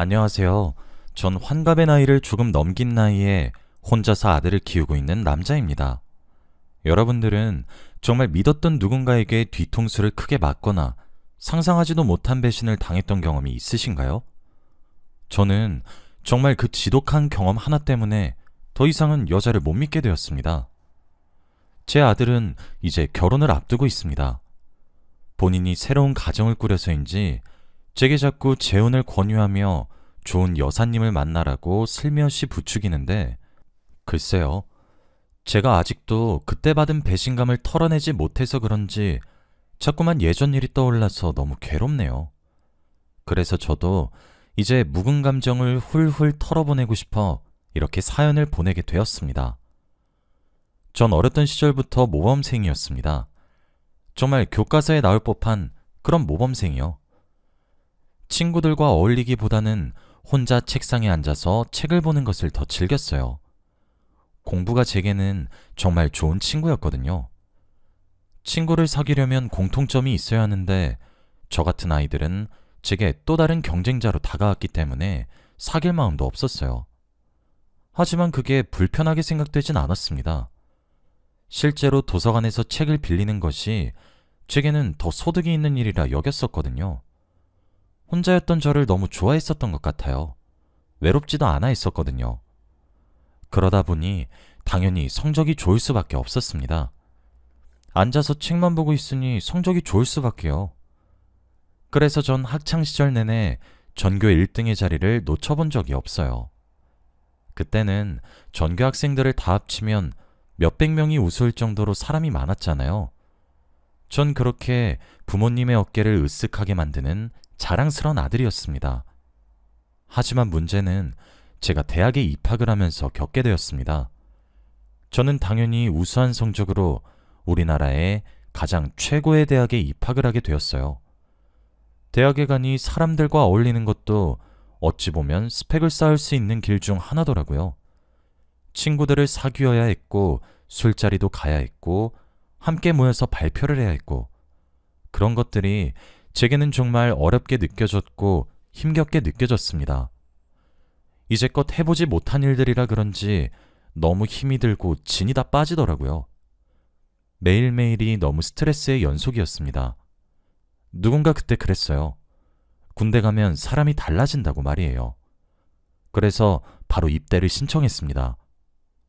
안녕하세요. 전 환갑의 나이를 조금 넘긴 나이에 혼자서 아들을 키우고 있는 남자입니다. 여러분들은 정말 믿었던 누군가에게 뒤통수를 크게 맞거나 상상하지도 못한 배신을 당했던 경험이 있으신가요? 저는 정말 그 지독한 경험 하나 때문에 더 이상은 여자를 못 믿게 되었습니다. 제 아들은 이제 결혼을 앞두고 있습니다. 본인이 새로운 가정을 꾸려서인지 제게 자꾸 재혼을 권유하며 좋은 여사님을 만나라고 슬며시 부추기는데, 글쎄요, 제가 아직도 그때 받은 배신감을 털어내지 못해서 그런지 자꾸만 예전 일이 떠올라서 너무 괴롭네요. 그래서 저도 이제 묵은 감정을 훌훌 털어보내고 싶어 이렇게 사연을 보내게 되었습니다. 전 어렸던 시절부터 모범생이었습니다. 정말 교과서에 나올 법한 그런 모범생이요. 친구들과 어울리기보다는 혼자 책상에 앉아서 책을 보는 것을 더 즐겼어요. 공부가 제게는 정말 좋은 친구였거든요. 친구를 사귀려면 공통점이 있어야 하는데 저 같은 아이들은 제게 또 다른 경쟁자로 다가왔기 때문에 사귈 마음도 없었어요. 하지만 그게 불편하게 생각되진 않았습니다. 실제로 도서관에서 책을 빌리는 것이 제게는 더 소득이 있는 일이라 여겼었거든요. 혼자였던 저를 너무 좋아했었던 것 같아요. 외롭지도 않아 했었거든요. 그러다 보니 당연히 성적이 좋을 수밖에 없었습니다. 앉아서 책만 보고 있으니 성적이 좋을 수밖에요. 그래서 전 학창시절 내내 전교 1등의 자리를 놓쳐본 적이 없어요. 그때는 전교 학생들을 다 합치면 몇백 명이 웃을 정도로 사람이 많았잖아요. 전 그렇게 부모님의 어깨를 으쓱하게 만드는 자랑스러운 아들이었습니다. 하지만 문제는 제가 대학에 입학을 하면서 겪게 되었습니다. 저는 당연히 우수한 성적으로 우리나라의 가장 최고의 대학에 입학을 하게 되었어요. 대학에 가니 사람들과 어울리는 것도 어찌 보면 스펙을 쌓을 수 있는 길 중 하나더라고요. 친구들을 사귀어야 했고, 술자리도 가야 했고, 함께 모여서 발표를 해야 했고, 그런 것들이 제게는 정말 어렵게 느껴졌고 힘겹게 느껴졌습니다. 이제껏 해보지 못한 일들이라 그런지 너무 힘이 들고 진이 다 빠지더라고요. 매일매일이 너무 스트레스의 연속이었습니다. 누군가 그때 그랬어요. 군대 가면 사람이 달라진다고 말이에요. 그래서 바로 입대를 신청했습니다.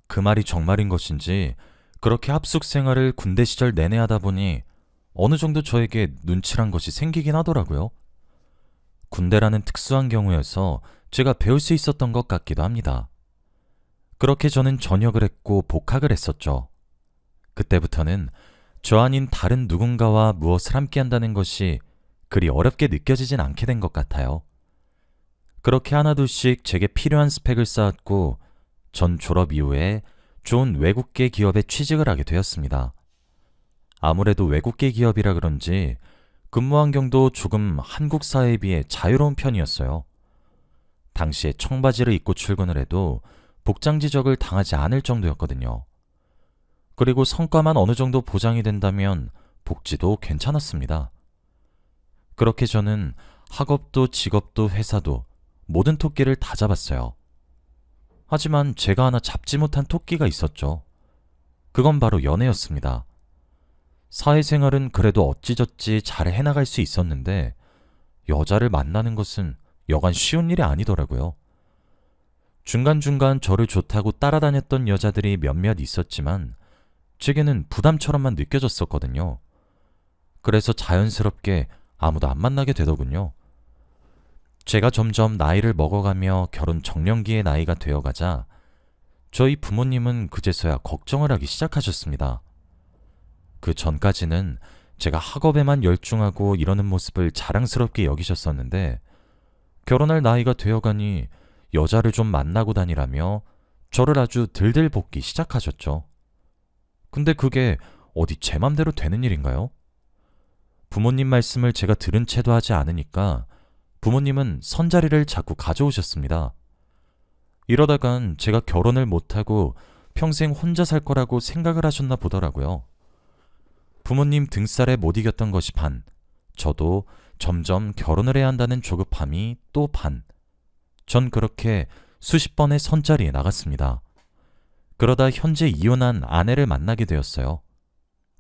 그 말이 정말인 것인지 그렇게 합숙 생활을 군대 시절 내내 하다 보니 어느 정도 저에게 눈치란 것이 생기긴 하더라고요. 군대라는 특수한 경우여서 제가 배울 수 있었던 것 같기도 합니다. 그렇게 저는 전역을 했고 복학을 했었죠. 그때부터는 저 아닌 다른 누군가와 무엇을 함께 한다는 것이 그리 어렵게 느껴지진 않게 된 것 같아요. 그렇게 하나둘씩 제게 필요한 스펙을 쌓았고 전 졸업 이후에 좋은 외국계 기업에 취직을 하게 되었습니다. 아무래도 외국계 기업이라 그런지 근무 환경도 조금 한국 사회에 비해 자유로운 편이었어요. 당시에 청바지를 입고 출근을 해도 복장 지적을 당하지 않을 정도였거든요. 그리고 성과만 어느 정도 보장이 된다면 복지도 괜찮았습니다. 그렇게 저는 학업도 직업도 회사도 모든 토끼를 다 잡았어요. 하지만 제가 하나 잡지 못한 토끼가 있었죠. 그건 바로 연애였습니다. 사회생활은 그래도 어찌저찌 잘 해나갈 수 있었는데 여자를 만나는 것은 여간 쉬운 일이 아니더라고요. 중간중간 저를 좋다고 따라다녔던 여자들이 몇몇 있었지만 제게는 부담처럼만 느껴졌었거든요. 그래서 자연스럽게 아무도 안 만나게 되더군요. 제가 점점 나이를 먹어가며 결혼 정년기의 나이가 되어가자 저희 부모님은 그제서야 걱정을 하기 시작하셨습니다. 그 전까지는 제가 학업에만 열중하고 이러는 모습을 자랑스럽게 여기셨었는데 결혼할 나이가 되어가니 여자를 좀 만나고 다니라며 저를 아주 들들 볶기 시작하셨죠. 근데 그게 어디 제 맘대로 되는 일인가요? 부모님 말씀을 제가 들은 채도 하지 않으니까 부모님은 선자리를 자꾸 가져오셨습니다. 이러다간 제가 결혼을 못하고 평생 혼자 살 거라고 생각을 하셨나 보더라고요. 부모님 등살에 못 이겼던 것이 반, 저도 점점 결혼을 해야 한다는 조급함이 또 반. 전 그렇게 수십 번의 선자리에 나갔습니다. 그러다 현재 이혼한 아내를 만나게 되었어요.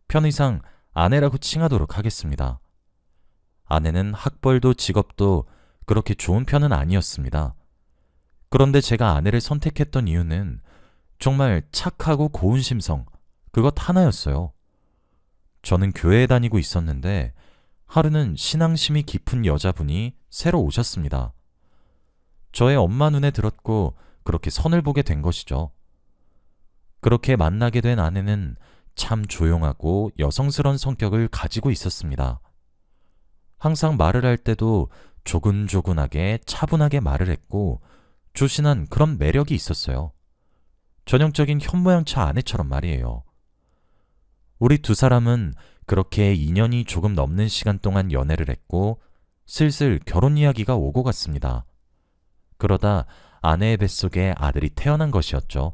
편의상 아내라고 칭하도록 하겠습니다. 아내는 학벌도 직업도 그렇게 좋은 편은 아니었습니다. 그런데 제가 아내를 선택했던 이유는 정말 착하고 고운 심성, 그것 하나였어요. 저는 교회에 다니고 있었는데 하루는 신앙심이 깊은 여자분이 새로 오셨습니다. 저의 엄마 눈에 들었고 그렇게 선을 보게 된 것이죠. 그렇게 만나게 된 아내는 참 조용하고 여성스러운 성격을 가지고 있었습니다. 항상 말을 할 때도 조근조근하게 차분하게 말을 했고 조신한 그런 매력이 있었어요. 전형적인 현모양처 아내처럼 말이에요. 우리 두 사람은 그렇게 2년이 조금 넘는 시간 동안 연애를 했고 슬슬 결혼 이야기가 오고 갔습니다. 그러다 아내의 뱃속에 아들이 태어난 것이었죠.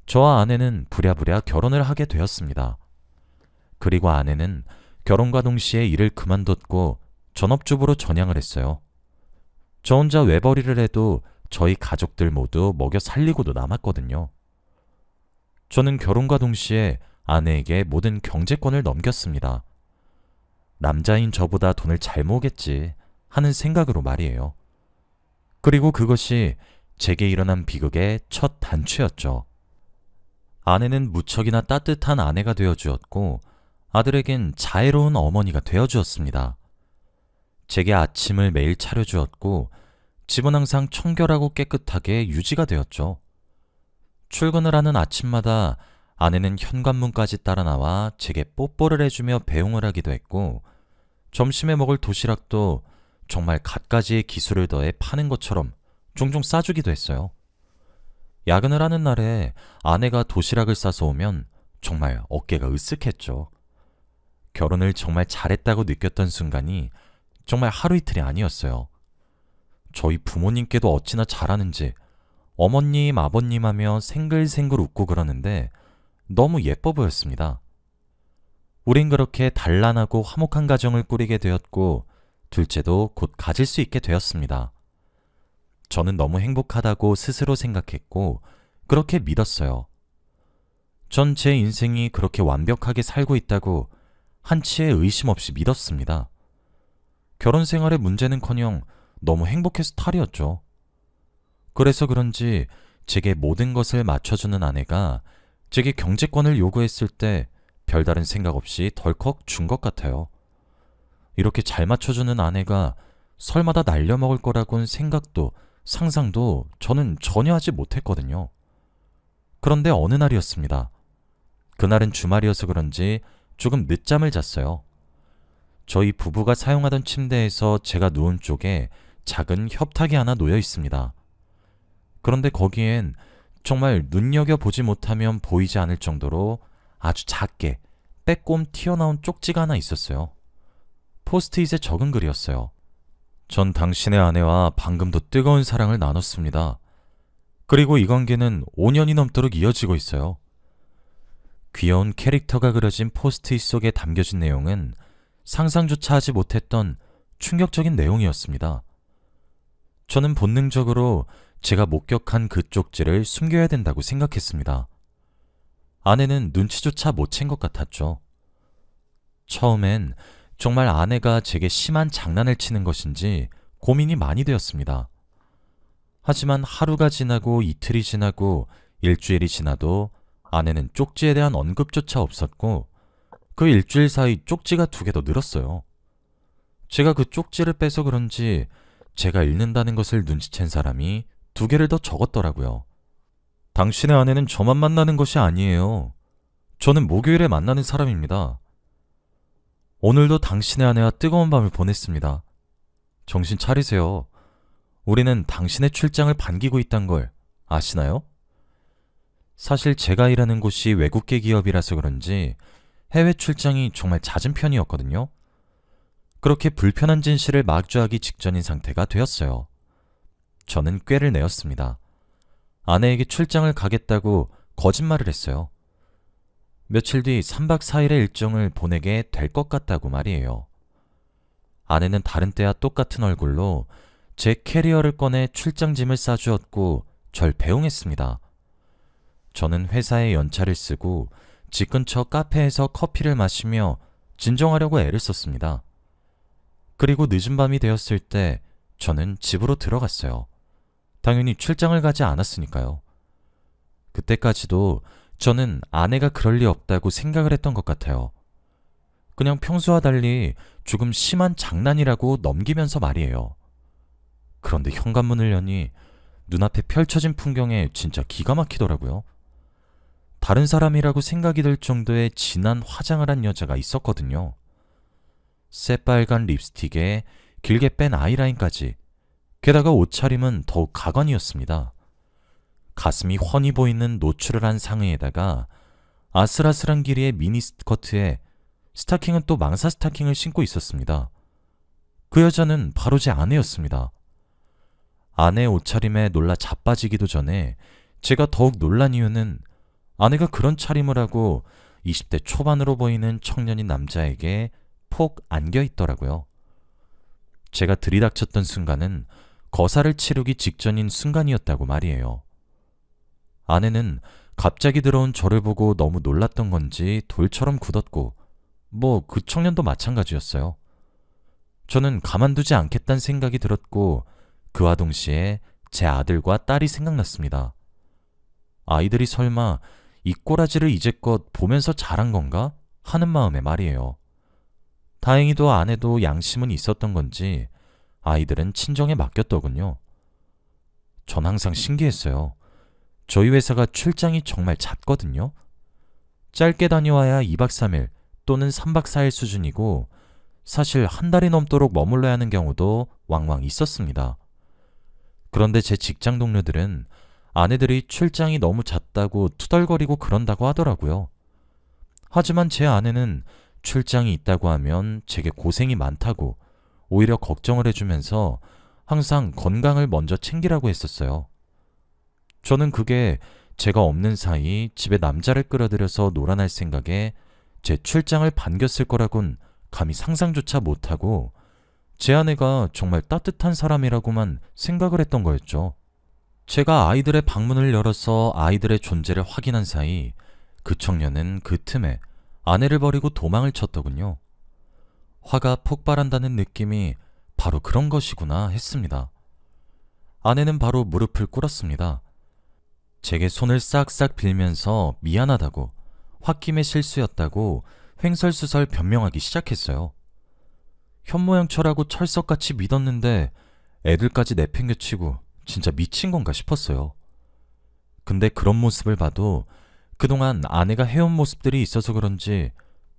저와 아내는 부랴부랴 결혼을 하게 되었습니다. 그리고 아내는 결혼과 동시에 일을 그만뒀고 전업주부로 전향을 했어요. 저 혼자 외벌이를 해도 저희 가족들 모두 먹여 살리고도 남았거든요. 저는 결혼과 동시에 아내에게 모든 경제권을 넘겼습니다. 남자인 저보다 돈을 잘 모으겠지 하는 생각으로 말이에요. 그리고 그것이 제게 일어난 비극의 첫 단추였죠. 아내는 무척이나 따뜻한 아내가 되어주었고 아들에겐 자애로운 어머니가 되어주었습니다. 제게 아침을 매일 차려주었고 집은 항상 청결하고 깨끗하게 유지가 되었죠. 출근을 하는 아침마다 아내는 현관문까지 따라 나와 제게 뽀뽀를 해주며 배웅을 하기도 했고 점심에 먹을 도시락도 정말 갖가지의 기술을 더해 파는 것처럼 종종 싸주기도 했어요. 야근을 하는 날에 아내가 도시락을 싸서 오면 정말 어깨가 으쓱했죠. 결혼을 정말 잘했다고 느꼈던 순간이 정말 하루 이틀이 아니었어요. 저희 부모님께도 어찌나 잘하는지 어머님, 아버님 하며 생글생글 웃고 그러는데 너무 예뻐 보였습니다. 우린 그렇게 단란하고 화목한 가정을 꾸리게 되었고 둘째도 곧 가질 수 있게 되었습니다. 저는 너무 행복하다고 스스로 생각했고 그렇게 믿었어요. 전 제 인생이 그렇게 완벽하게 살고 있다고 한치의 의심 없이 믿었습니다. 결혼 생활의 문제는커녕 너무 행복해서 탈이었죠. 그래서 그런지 제게 모든 것을 맞춰주는 아내가 제게 경제권을 요구했을 때 별다른 생각 없이 덜컥 준 것 같아요. 이렇게 잘 맞춰주는 아내가 설마 다 날려먹을 거라고는 생각도 상상도 저는 전혀 하지 못했거든요. 그런데 어느 날이었습니다. 그날은 주말이어서 그런지 조금 늦잠을 잤어요. 저희 부부가 사용하던 침대에서 제가 누운 쪽에 작은 협탁이 하나 놓여 있습니다. 그런데 거기엔 정말 눈여겨보지 못하면 보이지 않을 정도로 아주 작게 빼꼼 튀어나온 쪽지가 하나 있었어요. 포스트잇에 적은 글이었어요. 전 당신의 아내와 방금도 뜨거운 사랑을 나눴습니다. 그리고 이 관계는 5년이 넘도록 이어지고 있어요. 귀여운 캐릭터가 그려진 포스트잇 속에 담겨진 내용은 상상조차 하지 못했던 충격적인 내용이었습니다. 저는 본능적으로 제가 목격한 그 쪽지를 숨겨야 된다고 생각했습니다. 아내는 눈치조차 못 챈 것 같았죠. 처음엔 정말 아내가 제게 심한 장난을 치는 것인지 고민이 많이 되었습니다. 하지만 하루가 지나고 이틀이 지나고 일주일이 지나도 아내는 쪽지에 대한 언급조차 없었고 그 일주일 사이 쪽지가 2개 더 늘었어요. 제가 그 쪽지를 빼서 그런지 제가 읽는다는 것을 눈치챈 사람이 2개를 더 적었더라고요. 당신의 아내는 저만 만나는 것이 아니에요. 저는 목요일에 만나는 사람입니다. 오늘도 당신의 아내와 뜨거운 밤을 보냈습니다. 정신 차리세요. 우리는 당신의 출장을 반기고 있단 걸 아시나요? 사실 제가 일하는 곳이 외국계 기업이라서 그런지 해외 출장이 정말 잦은 편이었거든요. 그렇게 불편한 진실을 마주하기 직전인 상태가 되었어요. 저는 꾀를 내었습니다. 아내에게 출장을 가겠다고 거짓말을 했어요. 며칠 뒤 3박 4일의 일정을 보내게 될 것 같다고 말이에요. 아내는 다른 때와 똑같은 얼굴로 제 캐리어를 꺼내 출장짐을 싸주었고 절 배웅했습니다. 저는 회사에 연차를 쓰고 집 근처 카페에서 커피를 마시며 진정하려고 애를 썼습니다. 그리고 늦은 밤이 되었을 때 저는 집으로 들어갔어요. 당연히 출장을 가지 않았으니까요. 그때까지도 저는 아내가 그럴 리 없다고 생각을 했던 것 같아요. 그냥 평소와 달리 조금 심한 장난이라고 넘기면서 말이에요. 그런데 현관문을 여니 눈앞에 펼쳐진 풍경에 진짜 기가 막히더라고요. 다른 사람이라고 생각이 들 정도의 진한 화장을 한 여자가 있었거든요. 새빨간 립스틱에 길게 뺀 아이라인까지, 게다가 옷차림은 더욱 가관이었습니다. 가슴이 훤히 보이는 노출을 한 상의에다가 아슬아슬한 길이의 미니 스커트에 스타킹은 또 망사 스타킹을 신고 있었습니다. 그 여자는 바로 제 아내였습니다. 아내의 옷차림에 놀라 자빠지기도 전에 제가 더욱 놀란 이유는 아내가 그런 차림을 하고 20대 초반으로 보이는 청년인 남자에게 폭 안겨 있더라고요. 제가 들이닥쳤던 순간은 거사를 치르기 직전인 순간이었다고 말이에요. 아내는 갑자기 들어온 저를 보고 너무 놀랐던 건지 돌처럼 굳었고, 그 청년도 마찬가지였어요. 저는 가만두지 않겠다는 생각이 들었고, 그와 동시에 제 아들과 딸이 생각났습니다. 아이들이 설마 이 꼬라지를 이제껏 보면서 자란 건가 하는 마음에 말이에요. 다행히도 아내도 양심은 있었던 건지 아이들은 친정에 맡겼더군요. 전 항상 신기했어요. 저희 회사가 출장이 정말 잦거든요. 짧게 다녀와야 2박 3일 또는 3박 4일 수준이고, 사실 한 달이 넘도록 머물러야 하는 경우도 왕왕 있었습니다. 그런데 제 직장 동료들은 아내들이 출장이 너무 잦다고 투덜거리고 그런다고 하더라고요. 하지만 제 아내는 출장이 있다고 하면 제게 고생이 많다고 오히려 걱정을 해주면서 항상 건강을 먼저 챙기라고 했었어요. 저는 그게 제가 없는 사이 집에 남자를 끌어들여서 놀아날 생각에 제 출장을 반겼을 거라곤 감히 상상조차 못하고, 제 아내가 정말 따뜻한 사람이라고만 생각을 했던 거였죠. 제가 아이들의 방문을 열어서 아이들의 존재를 확인한 사이 그 청년은 그 틈에 아내를 버리고 도망을 쳤더군요. 화가 폭발한다는 느낌이 바로 그런 것이구나 했습니다. 아내는 바로 무릎을 꿇었습니다. 제게 손을 싹싹 빌면서 미안하다고, 홧김의 실수였다고 횡설수설 변명하기 시작했어요. 현모양처라고 철석같이 믿었는데 애들까지 내팽개치고 진짜 미친 건가 싶었어요. 근데 그런 모습을 봐도 그동안 아내가 해온 모습들이 있어서 그런지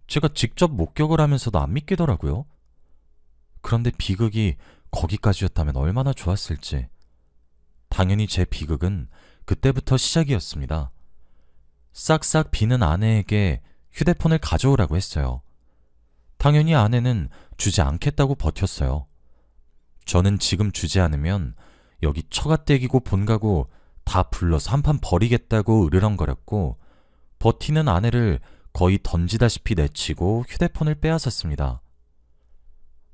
제가 직접 목격을 하면서도 안 믿기더라고요. 그런데 비극이 거기까지였다면 얼마나 좋았을지. 당연히 제 비극은 그때부터 시작이었습니다. 싹싹 비는 아내에게 휴대폰을 가져오라고 했어요. 당연히 아내는 주지 않겠다고 버텼어요. 저는 지금 주지 않으면 여기 처가댁이고 본가고 다 불러서 한판 버리겠다고 으르렁거렸고, 버티는 아내를 거의 던지다시피 내치고 휴대폰을 빼앗았습니다.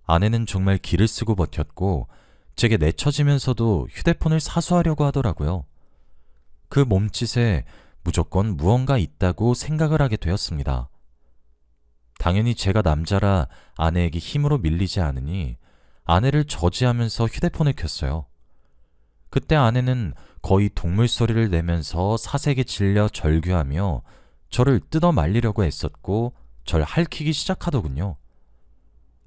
아내는 정말 기를 쓰고 버텼고 제게 내쳐지면서도 휴대폰을 사수하려고 하더라고요. 그 몸짓에 무조건 무언가 있다고 생각을 하게 되었습니다. 당연히 제가 남자라 아내에게 힘으로 밀리지 않으니 아내를 저지하면서 휴대폰을 켰어요. 그때 아내는 거의 동물 소리를 내면서 사색에 질려 절규하며 저를 뜯어 말리려고 애썼고 절 핥히기 시작하더군요.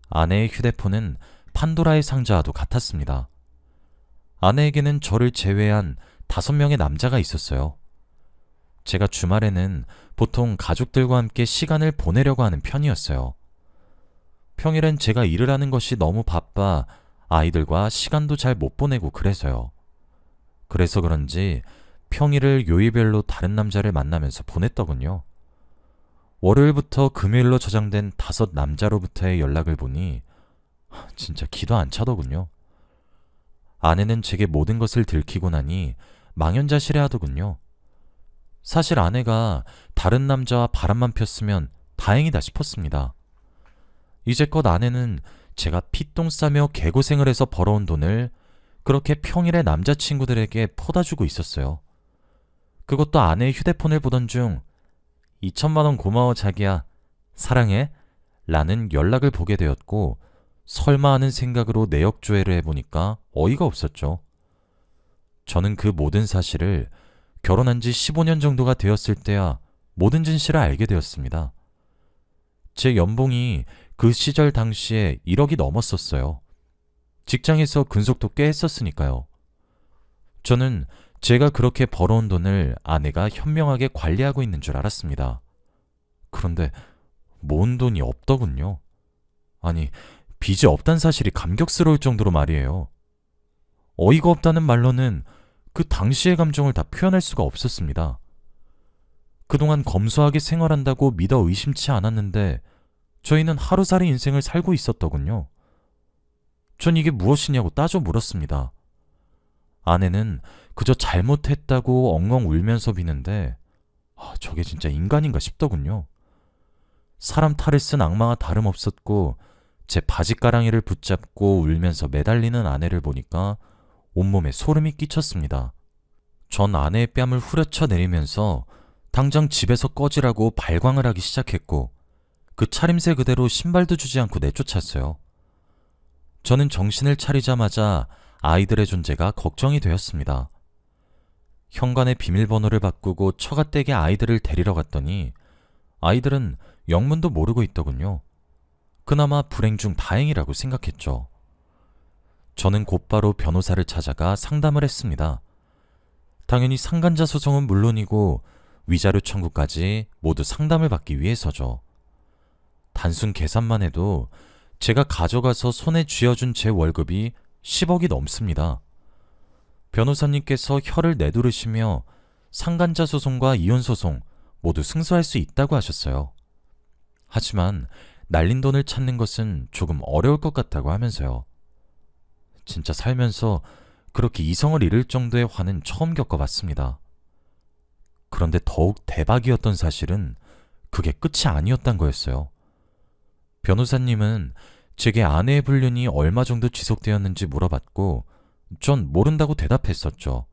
아내의 휴대폰은 판도라의 상자와도 같았습니다. 아내에게는 저를 제외한 5명의 남자가 있었어요. 제가 주말에는 보통 가족들과 함께 시간을 보내려고 하는 편이었어요. 평일엔 제가 일을 하는 것이 너무 바빠 아이들과 시간도 잘 못 보내고 그래서요. 그래서 그런지 평일을 요일별로 다른 남자를 만나면서 보냈더군요. 월요일부터 금요일로 저장된 5 남자로부터의 연락을 보니 진짜 기도 안 차더군요. 아내는 제게 모든 것을 들키고 나니 망연자실해 하더군요. 사실 아내가 다른 남자와 바람만 폈으면 다행이다 싶었습니다. 이제껏 아내는 제가 피똥 싸며 개고생을 해서 벌어온 돈을 그렇게 평일에 남자친구들에게 퍼다주고 있었어요. 그것도 아내의 휴대폰을 보던 중 2천만 원 고마워 자기야. 사랑해. 라는 연락을 보게 되었고 설마 하는 생각으로 내역 조회를 해보니까 어이가 없었죠. 저는 그 모든 사실을 결혼한 지 15년 정도가 되었을 때야 모든 진실을 알게 되었습니다. 제 연봉이 그 시절 당시에 1억이 넘었었어요. 직장에서 근속도 꽤 했었으니까요. 저는 제가 그렇게 벌어온 돈을 아내가 현명하게 관리하고 있는 줄 알았습니다. 그런데 모은 돈이 없더군요. 아니, 빚이 없단 사실이 감격스러울 정도로 말이에요. 어이가 없다는 말로는 그 당시의 감정을 다 표현할 수가 없었습니다. 그동안 검소하게 생활한다고 믿어 의심치 않았는데 저희는 하루살이 인생을 살고 있었더군요. 전 이게 무엇이냐고 따져 물었습니다. 아내는 그저 잘못했다고 엉엉 울면서 비는데 저게 진짜 인간인가 싶더군요. 사람 탈을 쓴 악마와 다름없었고 제 바지가랑이를 붙잡고 울면서 매달리는 아내를 보니까 온몸에 소름이 끼쳤습니다. 전 아내의 뺨을 후려쳐 내리면서 당장 집에서 꺼지라고 발광을 하기 시작했고 그 차림새 그대로 신발도 주지 않고 내쫓았어요. 저는 정신을 차리자마자 아이들의 존재가 걱정이 되었습니다. 현관의 비밀번호를 바꾸고 처갓댁에 아이들을 데리러 갔더니 아이들은 영문도 모르고 있더군요. 그나마 불행 중 다행이라고 생각했죠. 저는 곧바로 변호사를 찾아가 상담을 했습니다. 당연히 상간자 소송은 물론이고 위자료 청구까지 모두 상담을 받기 위해서죠. 단순 계산만 해도 제가 가져가서 손에 쥐어준 제 월급이 10억이 넘습니다. 변호사님께서 혀를 내두르시며 상간자 소송과 이혼 소송 모두 승소할 수 있다고 하셨어요. 하지만 날린 돈을 찾는 것은 조금 어려울 것 같다고 하면서요. 진짜 살면서 그렇게 이성을 잃을 정도의 화는 처음 겪어봤습니다. 그런데 더욱 대박이었던 사실은 그게 끝이 아니었단 거였어요. 변호사님은 제게 아내의 불륜이 얼마 정도 지속되었는지 물어봤고 전 모른다고 대답했었죠.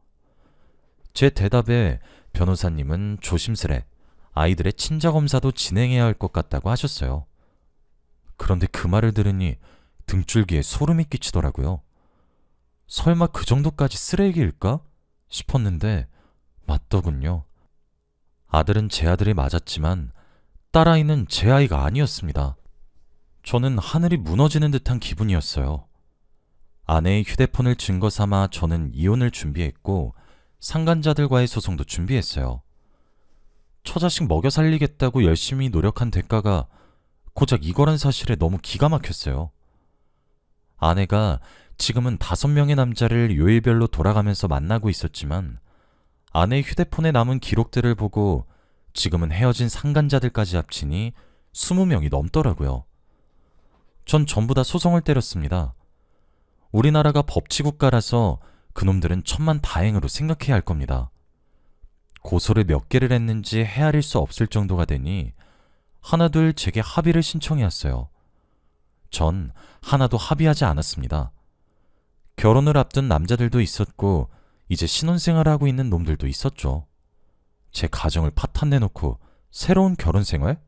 제 대답에 변호사님은 조심스레 아이들의 친자검사도 진행해야 할 것 같다고 하셨어요. 그런데 그 말을 들으니 등줄기에 소름이 끼치더라고요. 설마 그 정도까지 쓰레기일까 싶었는데 맞더군요. 아들은 제 아들이 맞았지만 딸아이는 제 아이가 아니었습니다. 저는 하늘이 무너지는 듯한 기분이었어요. 아내의 휴대폰을 증거 삼아 저는 이혼을 준비했고 상간자들과의 소송도 준비했어요. 처자식 먹여 살리겠다고 열심히 노력한 대가가 고작 이거란 사실에 너무 기가 막혔어요. 아내가 지금은 5명의 남자를 요일별로 돌아가면서 만나고 있었지만 아내의 휴대폰에 남은 기록들을 보고 지금은 헤어진 상간자들까지 합치니 20명이 넘더라고요. 전 전부 다 소송을 때렸습니다. 우리나라가 법치국가라서 그놈들은 천만다행으로 생각해야 할 겁니다. 고소를 몇 개를 했는지 헤아릴 수 없을 정도가 되니 하나둘 제게 합의를 신청해왔어요. 전 하나도 합의하지 않았습니다. 결혼을 앞둔 남자들도 있었고 이제 신혼생활을 하고 있는 놈들도 있었죠. 제 가정을 파탄내놓고 새로운 결혼생활?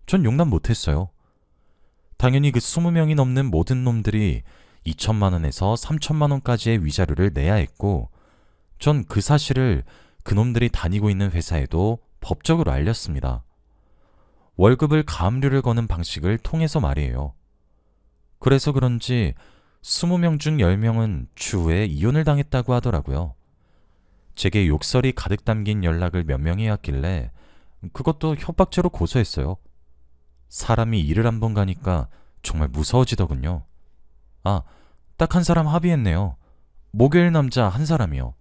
전 용납 못했어요. 당연히 그 20명이 넘는 모든 놈들이 2천만 원에서 3천만 원까지의 위자료를 내야 했고 전 그 사실을 그놈들이 다니고 있는 회사에도 법적으로 알렸습니다. 월급을 가압류를 거는 방식을 통해서 말이에요. 그래서 그런지 20명 중 10명은 추후에 이혼을 당했다고 하더라고요. 제게 욕설이 가득 담긴 연락을 몇 명이 왔길래 그것도 협박죄로 고소했어요. 사람이 일을 한번 가니까 정말 무서워지더군요. 딱 한 사람 합의했네요. 목요일 남자 한 사람이요.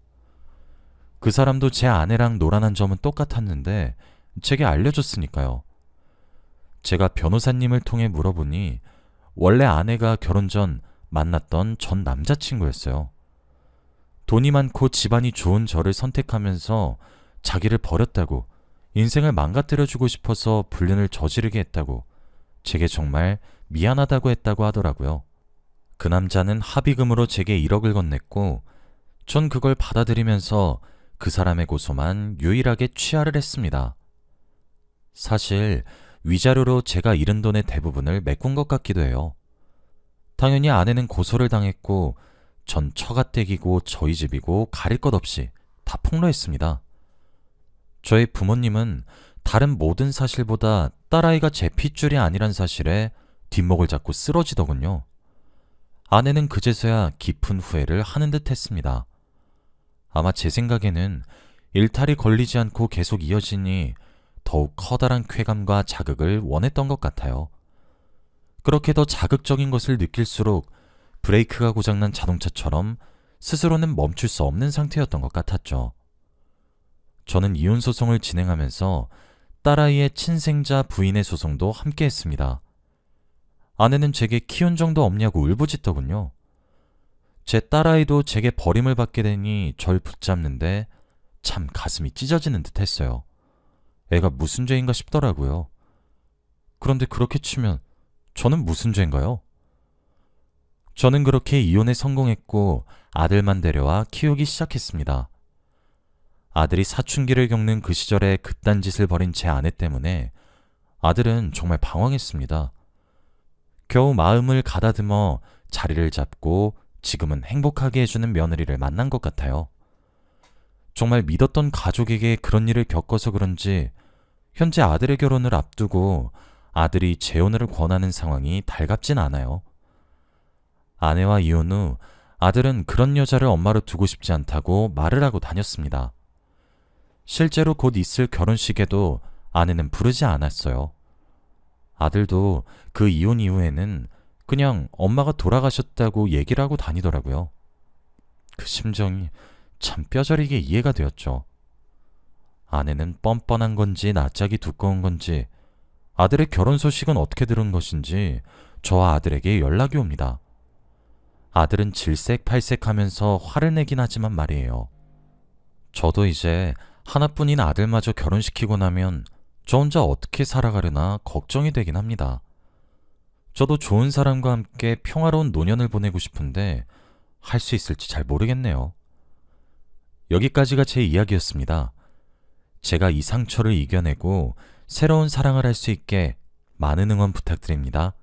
그 사람도 제 아내랑 노란한 점은 똑같았는데 제게 알려줬으니까요. 제가 변호사님을 통해 물어보니 원래 아내가 결혼 전 만났던 전 남자친구였어요. 돈이 많고 집안이 좋은 저를 선택하면서 자기를 버렸다고 인생을 망가뜨려주고 싶어서 불륜을 저지르게 했다고 제게 정말 미안하다고 했다고 하더라고요. 그 남자는 합의금으로 제게 1억을 건넸고 전 그걸 받아들이면서 그 사람의 고소만 유일하게 취하를 했습니다. 사실 위자료로 제가 잃은 돈의 대부분을 메꾼 것 같기도 해요. 당연히 아내는 고소를 당했고 전 처가댁이고 저희 집이고 가릴 것 없이 다 폭로했습니다. 저희 부모님은 다른 모든 사실보다 딸아이가 제 핏줄이 아니란 사실에 뒷목을 잡고 쓰러지더군요. 아내는 그제서야 깊은 후회를 하는 듯 했습니다. 아마 제 생각에는 일탈이 걸리지 않고 계속 이어지니 더욱 커다란 쾌감과 자극을 원했던 것 같아요. 그렇게 더 자극적인 것을 느낄수록 브레이크가 고장난 자동차처럼 스스로는 멈출 수 없는 상태였던 것 같았죠. 저는 이혼소송을 진행하면서 딸아이의 친생자 부인의 소송도 함께 했습니다. 아내는 제게 키운 정도 없냐고 울부짖더군요. 제 딸아이도 제게 버림을 받게 되니 절 붙잡는데 참 가슴이 찢어지는 듯 했어요. 애가 무슨 죄인가 싶더라고요. 그런데 그렇게 치면 저는 무슨 죄인가요? 저는 그렇게 이혼에 성공했고 아들만 데려와 키우기 시작했습니다. 아들이 사춘기를 겪는 그 시절에 그딴 짓을 벌인 제 아내 때문에 아들은 정말 방황했습니다. 겨우 마음을 가다듬어 자리를 잡고 지금은 행복하게 해주는 며느리를 만난 것 같아요. 정말 믿었던 가족에게 그런 일을 겪어서 그런지 현재 아들의 결혼을 앞두고 아들이 재혼을 권하는 상황이 달갑진 않아요. 아내와 이혼 후 아들은 그런 여자를 엄마로 두고 싶지 않다고 말을 하고 다녔습니다. 실제로 곧 있을 결혼식에도 아내는 부르지 않았어요. 아들도 그 이혼 이후에는 그냥 엄마가 돌아가셨다고 얘기를 하고 다니더라고요. 그 심정이 참 뼈저리게 이해가 되었죠. 아내는 뻔뻔한 건지 낯짝이 두꺼운 건지 아들의 결혼 소식은 어떻게 들은 것인지 저와 아들에게 연락이 옵니다. 아들은 질색팔색하면서 화를 내긴 하지만 말이에요. 저도 이제 하나뿐인 아들마저 결혼시키고 나면 저 혼자 어떻게 살아가려나 걱정이 되긴 합니다. 저도 좋은 사람과 함께 평화로운 노년을 보내고 싶은데 할 수 있을지 잘 모르겠네요. 여기까지가 제 이야기였습니다. 제가 이 상처를 이겨내고 새로운 사랑을 할 수 있게 많은 응원 부탁드립니다.